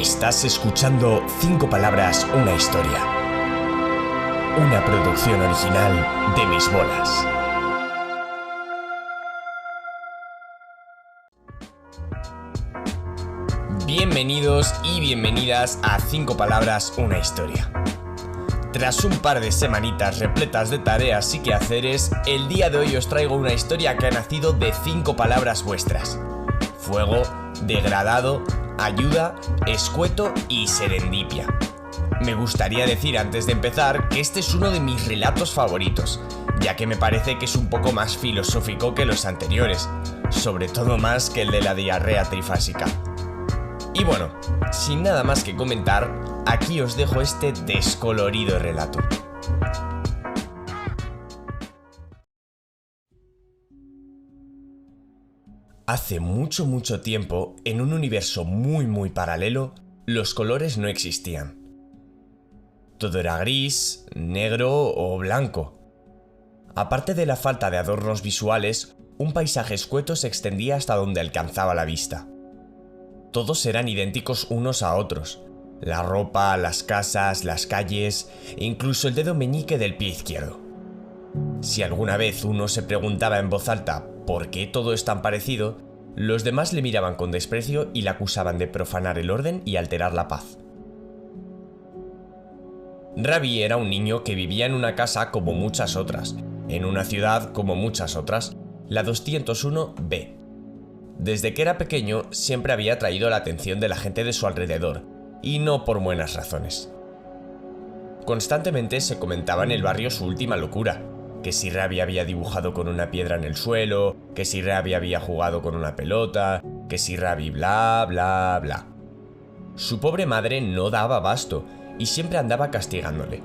Estás escuchando 5 palabras, una historia. Una producción original de Mis Bolas. Bienvenidos y bienvenidas a 5 palabras, una historia. Tras un par de semanitas repletas de tareas y quehaceres, el día de hoy os traigo una historia que ha nacido de 5 palabras vuestras: fuego, degradado, ayuda, escueto y serendipia. Me gustaría decir antes de empezar que este es uno de mis relatos favoritos, ya que me parece que es un poco más filosófico que los anteriores, sobre todo más que el de la diarrea trifásica. Y bueno, sin nada más que comentar, aquí os dejo este descolorido relato. Hace mucho tiempo, en un universo muy paralelo, los colores no existían. Todo era gris, negro o blanco. Aparte de la falta de adornos visuales, un paisaje escueto se extendía hasta donde alcanzaba la vista. Todos eran idénticos unos a otros: la ropa, las casas, las calles e incluso el dedo meñique del pie izquierdo. Si alguna vez uno se preguntaba en voz alta ¿por qué todo es tan parecido?, los demás le miraban con desprecio y le acusaban de profanar el orden y alterar la paz. Ravi era un niño que vivía en una casa como muchas otras, en una ciudad como muchas otras, la 201B. Desde que era pequeño siempre había atraído la atención de la gente de su alrededor, y no por buenas razones. Constantemente se comentaba en el barrio su última locura: que si Ravi había dibujado con una piedra en el suelo, que si Ravi había jugado con una pelota, que si Ravi bla. Su pobre madre no daba abasto y siempre andaba castigándole.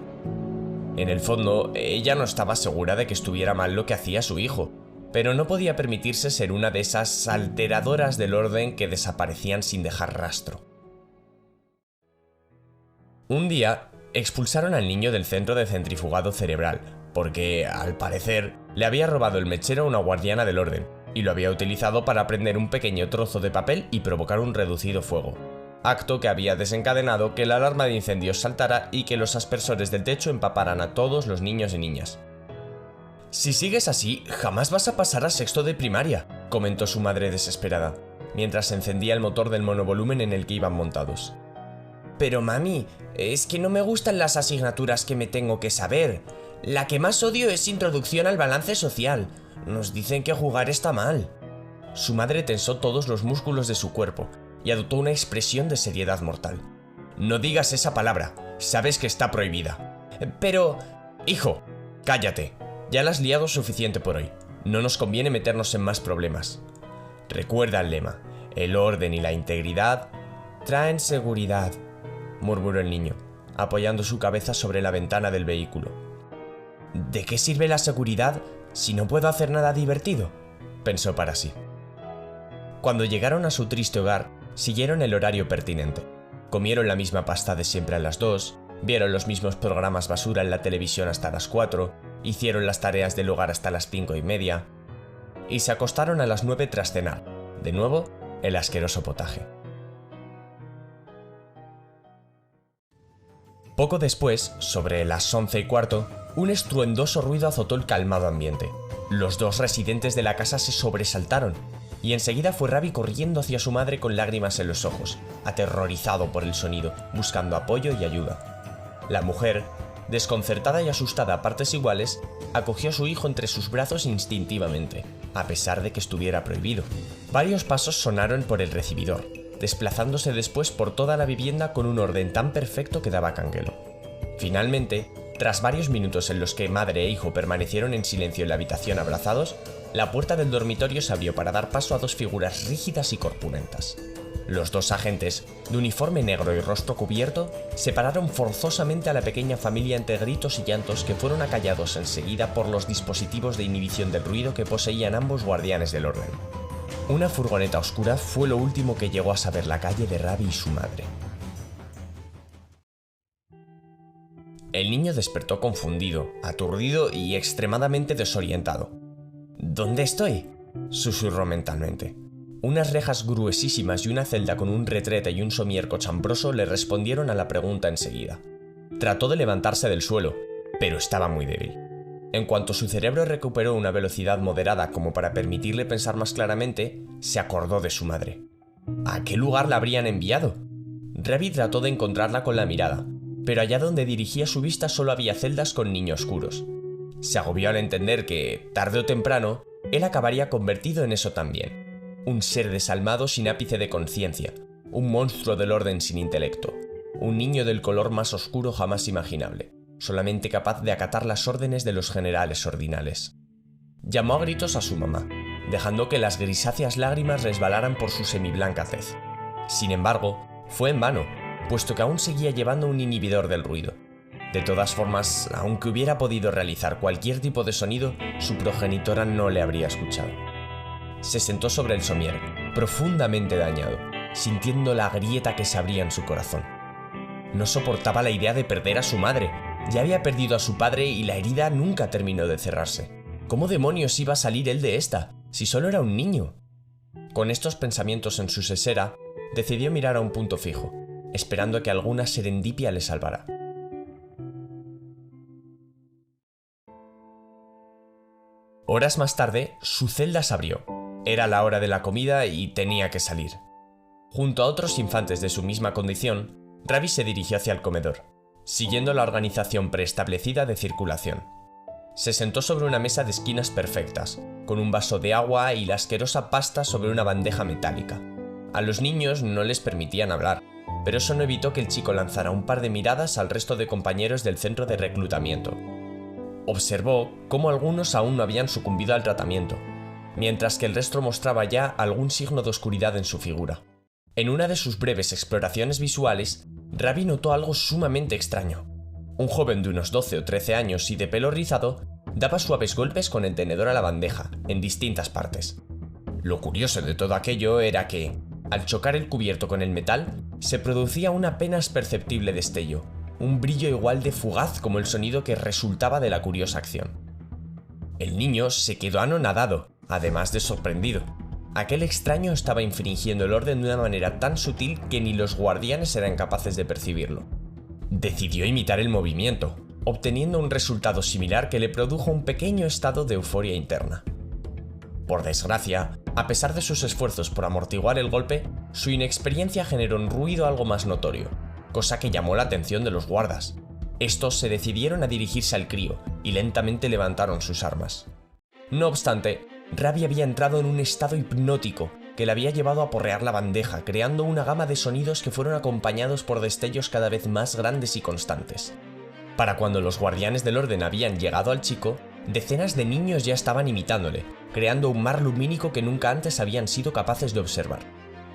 En el fondo, ella no estaba segura de que estuviera mal lo que hacía su hijo, pero no podía permitirse ser una de esas alteradoras del orden que desaparecían sin dejar rastro. Un día, expulsaron al niño del centro de centrifugado cerebral, porque, al parecer, le había robado el mechero a una guardiana del orden, y lo había utilizado para prender un pequeño trozo de papel y provocar un reducido fuego, acto que había desencadenado que la alarma de incendios saltara y que los aspersores del techo empaparan a todos los niños y niñas. «Si sigues así, jamás vas a pasar a sexto de primaria», comentó su madre desesperada, mientras encendía el motor del monovolumen en el que iban montados. «Pero mami, es que no me gustan las asignaturas que me tengo que saber. La que más odio es Introducción al Balance Social. Nos dicen que jugar está mal». Su madre tensó todos los músculos de su cuerpo y adoptó una expresión de seriedad mortal. «No digas esa palabra, sabes que está prohibida». «Pero...» «Hijo, cállate. Ya la has liado suficiente por hoy. No nos conviene meternos en más problemas. Recuerda el lema: el orden y la integridad traen seguridad», murmuró el niño, apoyando su cabeza sobre la ventana del vehículo. «¿De qué sirve la seguridad si no puedo hacer nada divertido?», pensó para sí. Cuando llegaron a su triste hogar, siguieron el horario pertinente. Comieron la misma pasta de siempre a las 2, vieron los mismos programas basura en la televisión hasta las 4, hicieron las tareas del hogar hasta las 5:30, y se acostaron a las 9 tras cenar, de nuevo, el asqueroso potaje. Poco después, sobre las 11:15, un estruendoso ruido azotó el calmado ambiente. Los dos residentes de la casa se sobresaltaron, y enseguida fue Ravi corriendo hacia su madre con lágrimas en los ojos, aterrorizado por el sonido, buscando apoyo y ayuda. La mujer, desconcertada y asustada a partes iguales, acogió a su hijo entre sus brazos instintivamente, a pesar de que estuviera prohibido. Varios pasos sonaron por el recibidor, desplazándose después por toda la vivienda con un orden tan perfecto que daba canguelo. Finalmente, tras varios minutos en los que madre e hijo permanecieron en silencio en la habitación abrazados, la puerta del dormitorio se abrió para dar paso a dos figuras rígidas y corpulentas. Los dos agentes, de uniforme negro y rostro cubierto, separaron forzosamente a la pequeña familia entre gritos y llantos que fueron acallados enseguida por los dispositivos de inhibición del ruido que poseían ambos guardianes del orden. Una furgoneta oscura fue lo último que llegó a saber la calle de Ravi y su madre. El niño despertó confundido, aturdido y extremadamente desorientado. «¿Dónde estoy?», susurró mentalmente. Unas rejas gruesísimas y una celda con un retrete y un somier cochambroso le respondieron a la pregunta enseguida. Trató de levantarse del suelo, pero estaba muy débil. En cuanto su cerebro recuperó una velocidad moderada como para permitirle pensar más claramente, se acordó de su madre. ¿A qué lugar la habrían enviado? Ravi trató de encontrarla con la mirada, pero allá donde dirigía su vista solo había celdas con niños oscuros. Se agobió al entender que, tarde o temprano, él acabaría convertido en eso también. Un ser desalmado sin ápice de conciencia, un monstruo del orden sin intelecto, un niño del color más oscuro jamás imaginable, solamente capaz de acatar las órdenes de los generales ordinales. Llamó a gritos a su mamá, dejando que las grisáceas lágrimas resbalaran por su semiblanca tez. Sin embargo, fue en vano, puesto que aún seguía llevando un inhibidor del ruido. De todas formas, aunque hubiera podido realizar cualquier tipo de sonido, su progenitora no le habría escuchado. Se sentó sobre el somier, profundamente dañado, sintiendo la grieta que se abría en su corazón. No soportaba la idea de perder a su madre. Ya había perdido a su padre y la herida nunca terminó de cerrarse. ¿Cómo demonios iba a salir él de esta, si solo era un niño? Con estos pensamientos en su sesera, decidió mirar a un punto fijo, esperando a que alguna serendipia le salvara. Horas más tarde, su celda se abrió. Era la hora de la comida y tenía que salir. Junto a otros infantes de su misma condición, Ravi se dirigió hacia el comedor, siguiendo la organización preestablecida de circulación. Se sentó sobre una mesa de esquinas perfectas, con un vaso de agua y la asquerosa pasta sobre una bandeja metálica. A los niños no les permitían hablar, pero eso no evitó que el chico lanzara un par de miradas al resto de compañeros del centro de reclutamiento. Observó cómo algunos aún no habían sucumbido al tratamiento, mientras que el resto mostraba ya algún signo de oscuridad en su figura. En una de sus breves exploraciones visuales, Ravi notó algo sumamente extraño. Un joven de unos 12 o 13 años y de pelo rizado daba suaves golpes con el tenedor a la bandeja, en distintas partes. Lo curioso de todo aquello era que, al chocar el cubierto con el metal, se producía un apenas perceptible destello, un brillo igual de fugaz como el sonido que resultaba de la curiosa acción. El niño se quedó anonadado, además de sorprendido. Aquel extraño estaba infringiendo el orden de una manera tan sutil que ni los guardianes eran capaces de percibirlo. Decidió imitar el movimiento, obteniendo un resultado similar que le produjo un pequeño estado de euforia interna. Por desgracia, a pesar de sus esfuerzos por amortiguar el golpe, su inexperiencia generó un ruido algo más notorio, cosa que llamó la atención de los guardas. Estos se decidieron a dirigirse al crío y lentamente levantaron sus armas. No obstante, Ravi había entrado en un estado hipnótico que le había llevado a porrear la bandeja, creando una gama de sonidos que fueron acompañados por destellos cada vez más grandes y constantes. Para cuando los guardianes del orden habían llegado al chico, decenas de niños ya estaban imitándole, creando un mar lumínico que nunca antes habían sido capaces de observar.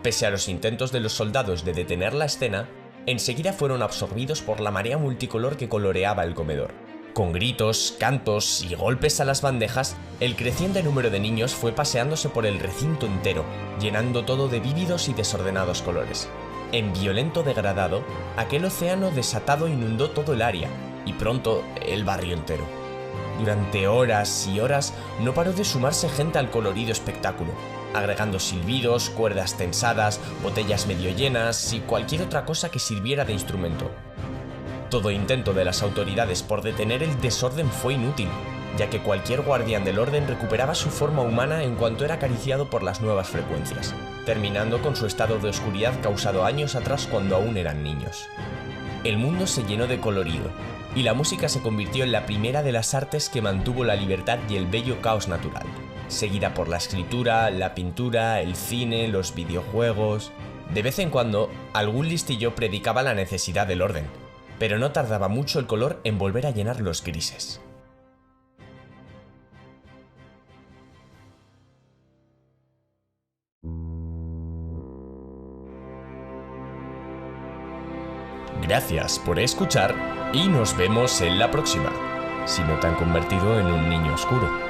Pese a los intentos de los soldados de detener la escena, enseguida fueron absorbidos por la marea multicolor que coloreaba el comedor. Con gritos, cantos y golpes a las bandejas, el creciente número de niños fue paseándose por el recinto entero, llenando todo de vívidos y desordenados colores. En violento degradado, aquel océano desatado inundó todo el área, y pronto el barrio entero. Durante horas y horas no paró de sumarse gente al colorido espectáculo, agregando silbidos, cuerdas tensadas, botellas medio llenas y cualquier otra cosa que sirviera de instrumento. Todo intento de las autoridades por detener el desorden fue inútil, ya que cualquier guardián del orden recuperaba su forma humana en cuanto era acariciado por las nuevas frecuencias, terminando con su estado de oscuridad causado años atrás cuando aún eran niños. El mundo se llenó de colorido, y la música se convirtió en la primera de las artes que mantuvo la libertad y el bello caos natural, seguida por la escritura, la pintura, el cine, los videojuegos. De vez en cuando, algún listillo predicaba la necesidad del orden, pero no tardaba mucho el color en volver a llenar los grises. Gracias por escuchar y nos vemos en la próxima, si no te han convertido en un niño oscuro.